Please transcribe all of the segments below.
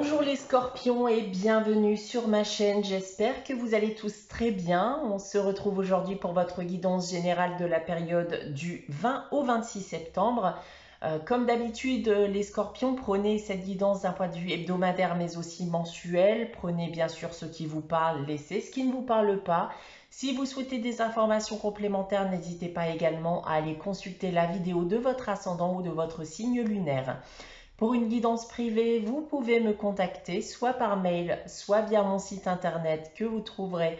Bonjour les scorpions et bienvenue sur ma chaîne, j'espère que vous allez tous très bien. On se retrouve aujourd'hui pour votre guidance générale de la période du 20 au 26 septembre. Comme d'habitude, les scorpions, prenez cette guidance d'un point de vue hebdomadaire mais aussi mensuel. Prenez bien sûr ce qui vous parle, laissez ce qui ne vous parle pas. Si vous souhaitez des informations complémentaires, n'hésitez pas également à aller consulter la vidéo de votre ascendant ou de votre signe lunaire. Pour une guidance privée, vous pouvez me contacter soit par mail, soit via mon site internet que vous trouverez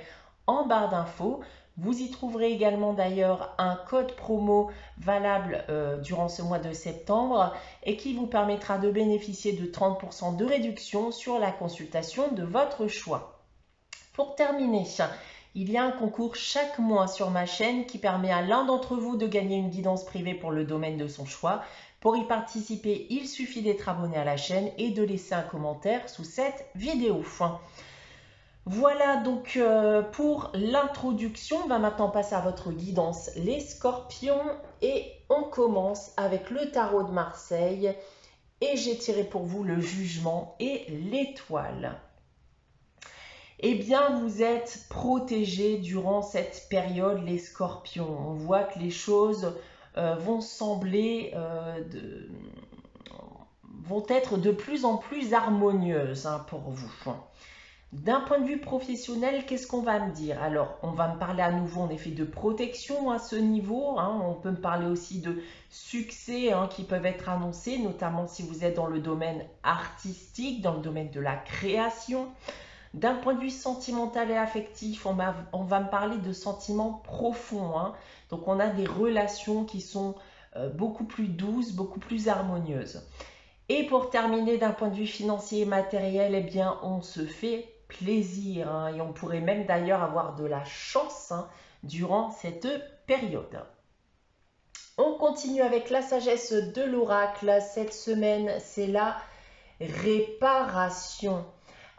en barre d'infos. Vous y trouverez également d'ailleurs un code promo valable durant ce mois de septembre et qui vous permettra de bénéficier de 30% de réduction sur la consultation de votre choix. Pour terminer, il y a un concours chaque mois sur ma chaîne qui permet à l'un d'entre vous de gagner une guidance privée pour le domaine de son choix. Pour y participer, il suffit d'être abonné à la chaîne et de laisser un commentaire sous cette vidéo. Voilà donc pour l'introduction. On va maintenant passer à votre guidance les scorpions et on commence avec le tarot de Marseille et j'ai tiré pour vous le jugement et l'étoile. Eh bien, vous êtes protégés durant cette période, les scorpions. On voit que les choses vont être de plus en plus harmonieuses pour vous. D'un point de vue professionnel, qu'est-ce qu'on va me dire? Alors, on va me parler à nouveau en effet de protection à ce niveau. On peut me parler aussi de succès qui peuvent être annoncés, notamment si vous êtes dans le domaine artistique, dans le domaine de la création. D'un point de vue sentimental et affectif, on va me parler de sentiments profonds. Donc, on a des relations qui sont beaucoup plus douces, beaucoup plus harmonieuses. Et pour terminer, d'un point de vue financier et matériel, eh bien, on se fait plaisir. Et on pourrait même d'ailleurs avoir de la chance durant cette période. On continue avec la sagesse de l'oracle. Cette semaine, c'est la réparation.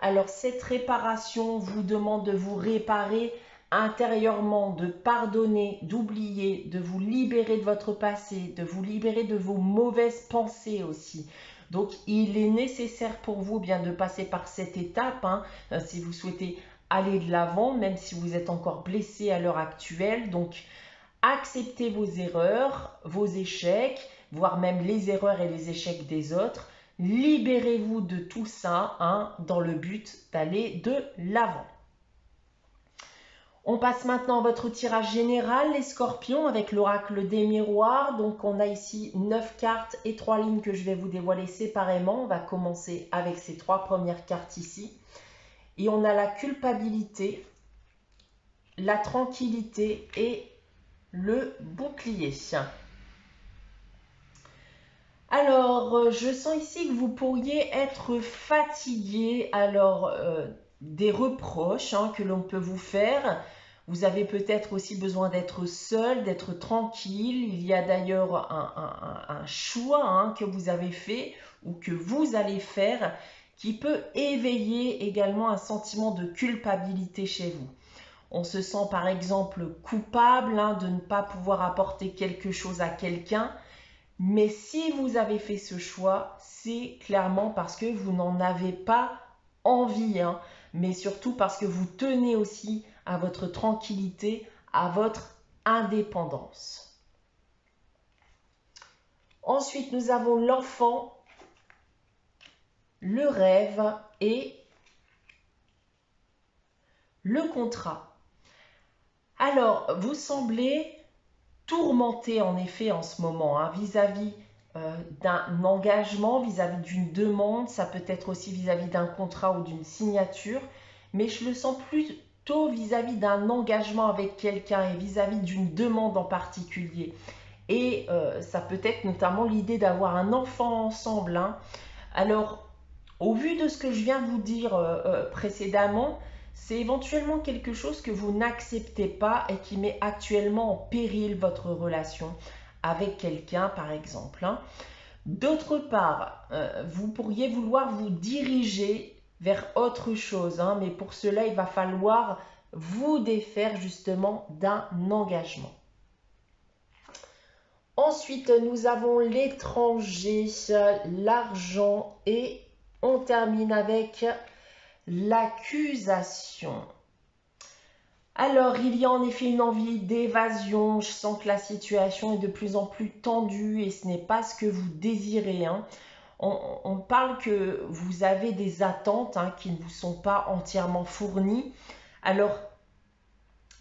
Alors cette réparation vous demande de vous réparer intérieurement, de pardonner, d'oublier, de vous libérer de votre passé, de vous libérer de vos mauvaises pensées aussi. Donc il est nécessaire pour vous bien de passer par cette étape si vous souhaitez aller de l'avant, même si vous êtes encore blessé à l'heure actuelle. Donc acceptez vos erreurs, vos échecs, voire même les erreurs et les échecs des autres. Libérez-vous de tout ça dans le but d'aller de l'avant. On passe maintenant à votre tirage général, les scorpions, avec l'oracle des miroirs. Donc on a ici 9 cartes et 3 lignes que je vais vous dévoiler séparément. On va commencer avec ces 3 premières cartes ici. Et on a la culpabilité, la tranquillité et le bouclier. Alors, je sens ici que vous pourriez être fatigué. Alors, des reproches que l'on peut vous faire. Vous avez peut-être aussi besoin d'être seul, d'être tranquille. Il y a d'ailleurs un choix que vous avez fait ou que vous allez faire qui peut éveiller également un sentiment de culpabilité chez vous. On se sent par exemple coupable de ne pas pouvoir apporter quelque chose à quelqu'un. Mais si vous avez fait ce choix, c'est clairement parce que vous n'en avez pas envie, mais surtout parce que vous tenez aussi à votre tranquillité, à votre indépendance. Ensuite, nous avons l'enfant, le rêve et le contrat. Alors, vous semblez tourmenté en effet en ce moment vis-à-vis d'un engagement, vis-à-vis d'une demande, ça peut être aussi vis-à-vis d'un contrat ou d'une signature, mais je le sens plutôt vis-à-vis d'un engagement avec quelqu'un et vis-à-vis d'une demande en particulier. Et ça peut être notamment l'idée d'avoir un enfant ensemble. Alors, au vu de ce que je viens de vous dire précédemment, c'est éventuellement quelque chose que vous n'acceptez pas et qui met actuellement en péril votre relation avec quelqu'un, par exemple. D'autre part, vous pourriez vouloir vous diriger vers autre chose, mais pour cela, il va falloir vous défaire justement d'un engagement. Ensuite, nous avons l'étranger, l'argent et On termine avec l'accusation. Alors, il y a en effet une envie d'évasion. Je sens que la situation est de plus en plus tendue et ce n'est pas ce que vous désirez, hein. On parle que vous avez des attentes, hein, qui ne vous sont pas entièrement fournies. Alors,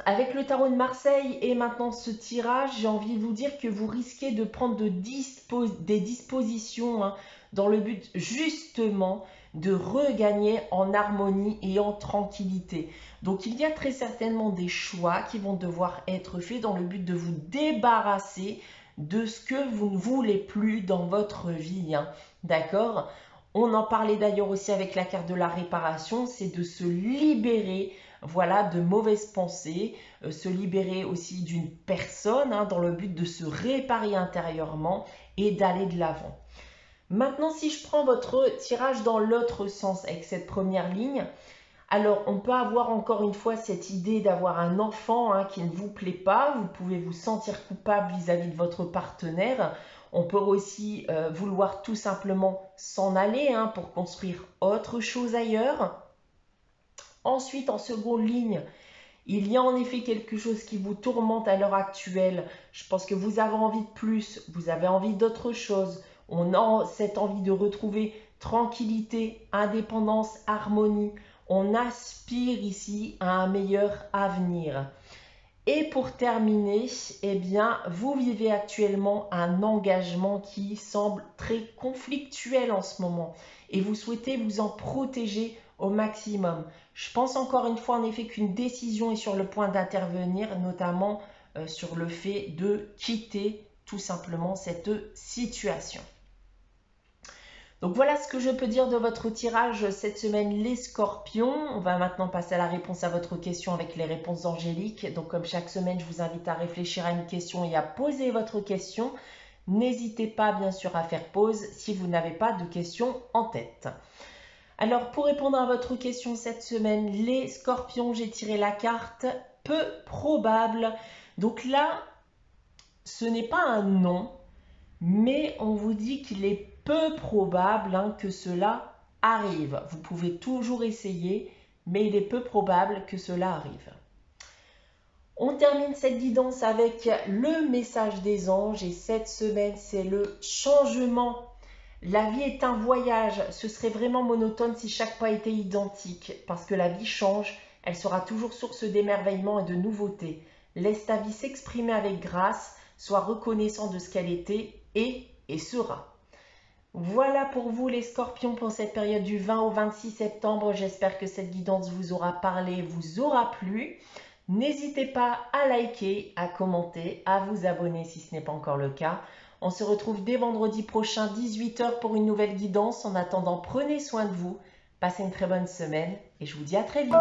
avec le tarot de Marseille et maintenant ce tirage, j'ai envie de vous dire que vous risquez de prendre des dispositions, hein, dans le but justement de regagner en harmonie et en tranquillité. Donc il y a très certainement des choix qui vont devoir être faits dans le but de vous débarrasser de ce que vous ne voulez plus dans votre vie, hein. D'accord? On en parlait d'ailleurs aussi avec la carte de la réparation, c'est de se libérer, voilà, de mauvaises pensées, se libérer aussi d'une personne, hein, dans le but de se réparer intérieurement et d'aller de l'avant. Maintenant, si je prends votre tirage dans l'autre sens avec cette première ligne, alors on peut avoir encore une fois cette idée d'avoir un enfant, hein, qui ne vous plaît pas. Vous pouvez vous sentir coupable vis-à-vis de votre partenaire. On peut aussi vouloir tout simplement s'en aller, hein, pour construire autre chose ailleurs. Ensuite, en seconde ligne, il y a en effet quelque chose qui vous tourmente à l'heure actuelle. Je pense que vous avez envie de plus, vous avez envie d'autre chose. On a cette envie de retrouver tranquillité, indépendance, harmonie. On aspire ici à un meilleur avenir. Et pour terminer, eh bien, vous vivez actuellement un engagement qui semble très conflictuel en ce moment et vous souhaitez vous en protéger au maximum. Je pense encore une fois en effet qu'une décision est sur le point d'intervenir, notamment sur le fait de quitter tout simplement cette situation. Donc voilà ce que je peux dire de votre tirage cette semaine, les scorpions. On va maintenant passer à la réponse à votre question avec les réponses angéliques. Donc comme chaque semaine, je vous invite à réfléchir à une question et à poser votre question. N'hésitez pas bien sûr à faire pause si vous n'avez pas de questions en tête. Alors pour répondre à votre question cette semaine, les scorpions, j'ai tiré la carte peu probable. Donc là, ce n'est pas un non, mais on vous dit qu'il est peu probable, hein, que cela arrive. Vous pouvez toujours essayer, mais il est peu probable que cela arrive. On termine cette guidance avec le message des anges et cette semaine, c'est le changement. La vie est un voyage. Ce serait vraiment monotone si chaque pas était identique parce que la vie change. Elle sera toujours source d'émerveillement et de nouveautés. Laisse ta vie s'exprimer avec grâce. Sois reconnaissant de ce qu'elle était et sera. Voilà pour vous les scorpions pour cette période du 20 au 26 septembre. J'espère que cette guidance vous aura parlé, vous aura plu. N'hésitez pas à liker, à commenter, à vous abonner si ce n'est pas encore le cas. On se retrouve dès vendredi prochain 18 h pour une nouvelle guidance. En attendant, prenez soin de vous, passez une très bonne semaine et je vous dis à très vite.